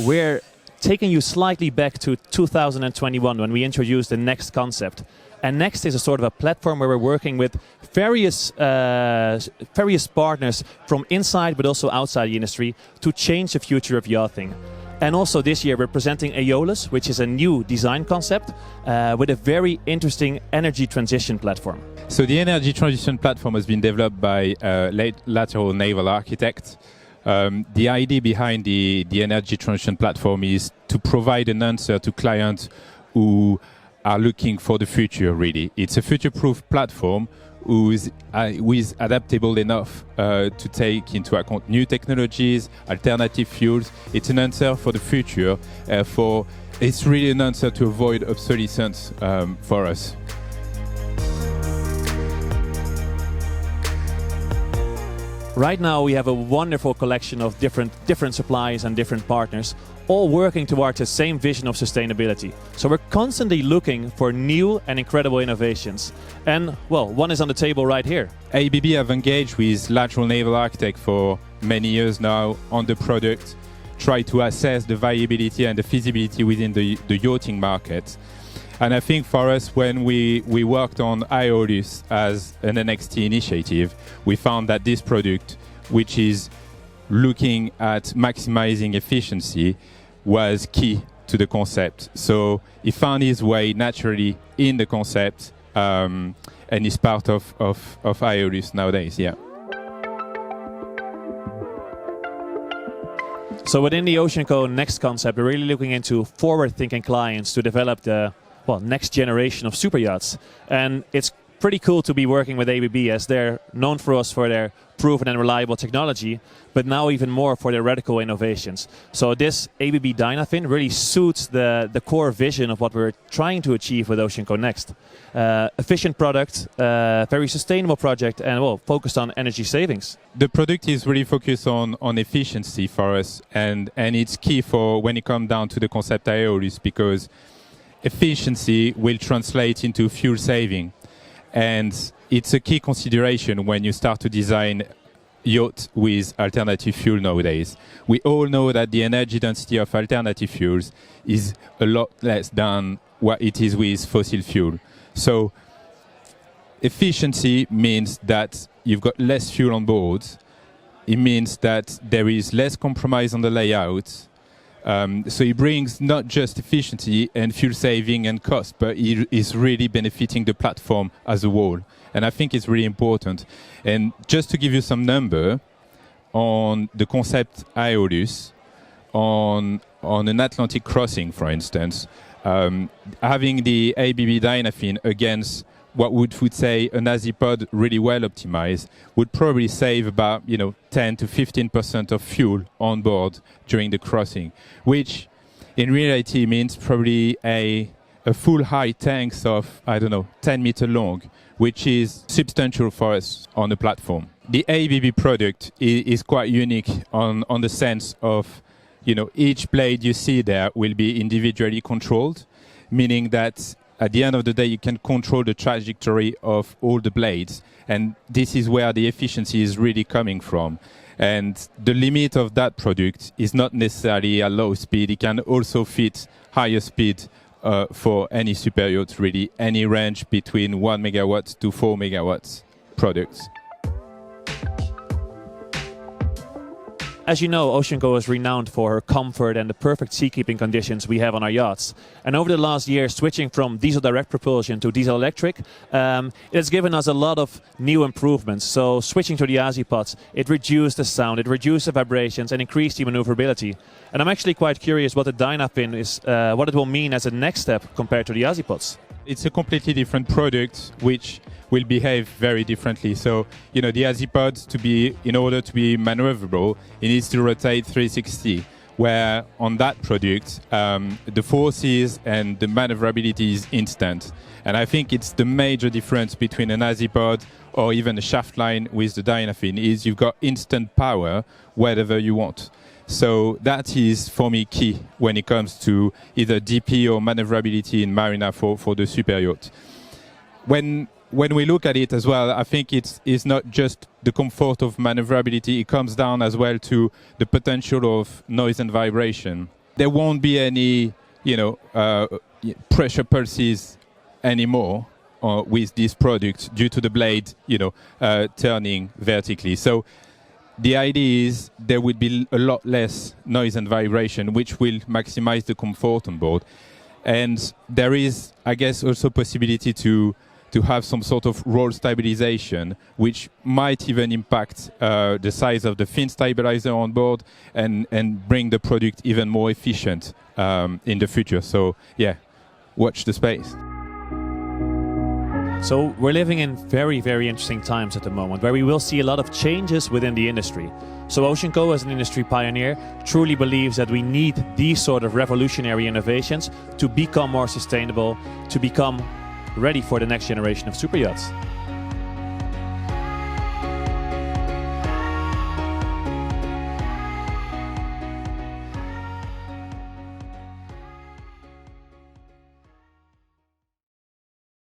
we're taking you slightly back to 2021 when we introduced the Next concept. And Next is a sort of a platform where we're working with various partners from inside but also outside the industry to change the future of yachting. And also this year we're presenting Aeolus, which is a new design concept with a very interesting energy transition platform. So the energy transition platform has been developed by Lateral Naval Architects. The idea behind the energy transition platform is to provide an answer to clients who are looking for the future, really. It's a future-proof platform who is adaptable enough to take into account new technologies, alternative fuels. It's an answer for the future. It's really an answer to avoid obsolescence for us. Right now we have a wonderful collection of different suppliers and different partners, all working towards the same vision of sustainability. So we're constantly looking for new and incredible innovations. And, well, one is on the table right here. ABB have engaged with Lateral Naval Architects for many years now on the product, try to assess the viability and the feasibility within the yachting market. And I think for us, when we worked on Aolis as an NXT initiative, we found that this product, which is looking at maximizing efficiency, was key to the concept. So he found his way naturally in the concept and is part of Aeolus nowadays, yeah. So within the Oceanco Next concept, we're really looking into forward-thinking clients to develop the next generation of super yachts. And it's pretty cool to be working with ABB, as they're known for us for their proven and reliable technology, but now even more for their radical innovations. So this ABB Dynafin really suits the core vision of what we're trying to achieve with Oceanco Next. Efficient product, very sustainable project, and focused on energy savings. The product is really focused on efficiency for us, and it's key for when it comes down to the concept Aeolus, because efficiency will translate into fuel saving. And it's a key consideration when you start to design yacht with alternative fuel nowadays. We all know that the energy density of alternative fuels is a lot less than what it is with fossil fuel. So efficiency means that you've got less fuel on board. It means that there is less compromise on the layout. So it brings not just efficiency and fuel saving and cost, but it is really benefiting the platform as a whole. And I think it's really important. And just to give you some number on the concept Aeolus, on an Atlantic crossing, for instance, having the ABB Dynafin against what would say an Azipod really well optimized would probably save about 10 to 15% of fuel on board during the crossing, which in reality means probably a full high tanks of 10 meter long, which is substantial for us on the platform. The ABB product is quite unique on the sense of each blade you see there will be individually controlled, meaning that at the end of the day, you can control the trajectory of all the blades. And this is where the efficiency is really coming from. And the limit of that product is not necessarily a low speed. It can also fit higher speed for any super yacht, really, any range between 1 megawatt to 4 megawatts products. As you know, Oceanco is renowned for her comfort and the perfect seakeeping conditions we have on our yachts. And over the last year, switching from diesel direct propulsion to diesel electric, it has given us a lot of new improvements. So switching to the Azipods, it reduced the sound, it reduced the vibrations and increased the maneuverability. And I'm actually quite curious what the Dynafin is, what it will mean as a next step compared to the Azipods. It's a completely different product which will behave very differently. So, the Azipods, in order to be maneuverable, it needs to rotate 360, where on that product, the forces and the maneuverability is instant. And I think it's the major difference between an Azipod or even a shaft line with the Dynafin is you've got instant power wherever you want. So that is, for me, key when it comes to either DP or maneuverability in marina for the super yacht. When we look at it as well, I think it's not just the comfort of maneuverability. It comes down as well to the potential of noise and vibration. there won't be any, pressure pulses anymore with this product due to the blade, turning vertically. So the idea is there would be a lot less noise and vibration, which will maximize the comfort on board. And there is, I guess, also possibility to have some sort of roll stabilization, which might even impact the size of the fin stabilizer on board and bring the product even more efficient in the future. So, yeah, watch the space. So we're living in very, very interesting times at the moment, where we will see a lot of changes within the industry. So Oceanco, as an industry pioneer, truly believes that we need these sort of revolutionary innovations to become more sustainable, to become ready for the next generation of superyachts.